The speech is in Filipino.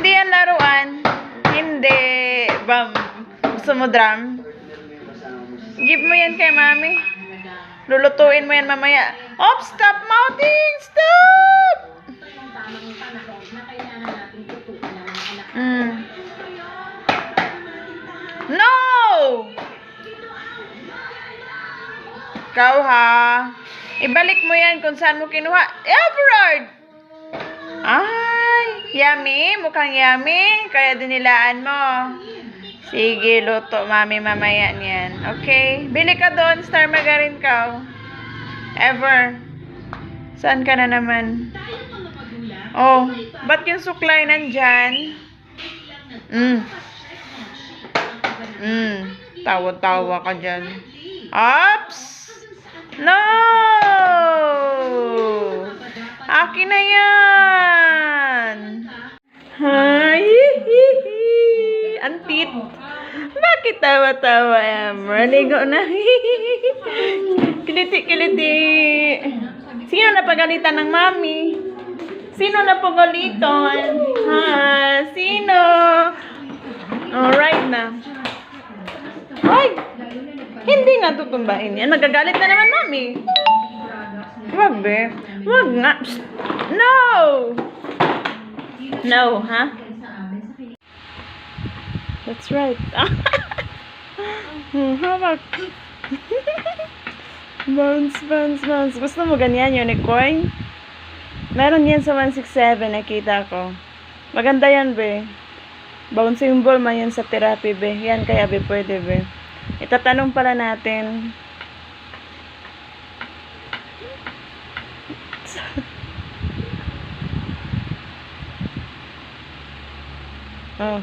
Hindi yan laruan. Hindi. Bam. Gusto mo drum? Give mo yan kay mami. Lulutuin mo yan mamaya. Oh, stop mouthing! Stop! No! Ikaw ha. Ibalik mo yan kung saan mo kinuha. Everard! Ay, yummy. Mukhang yummy. Kaya dinilaan mo. Sige, luto mami mamaya niyan. Okay? Bili ka doon, Star Margarine ka. Ever. Saan ka na naman? Oh, ba't yung suklay nandyan? Tawa-tawa ka dyan. Ops! No! Akin na yan! Hi! Antit! Bakit tawa-tawa, Amber? Ligo na. Kiliti-kiliti. Sino napagalitan ng mami? Sino napagalitan? Ha? Sino? Alright na. Ay! Hindi nga tutumbahin yan. Magagalit na naman, mami. Wag, be. Wag nga. Psst. No! No, ha? That's right. Hawak. Bounce, bounce, bounce. Gusto mo ganyan, unicorn? Meron yan sa 167, nakita ko. Maganda yan, be. Bouncing ball man yan sa therapy, be. Yan kaya, be, pwede, be. Itatanong pala natin. Oh.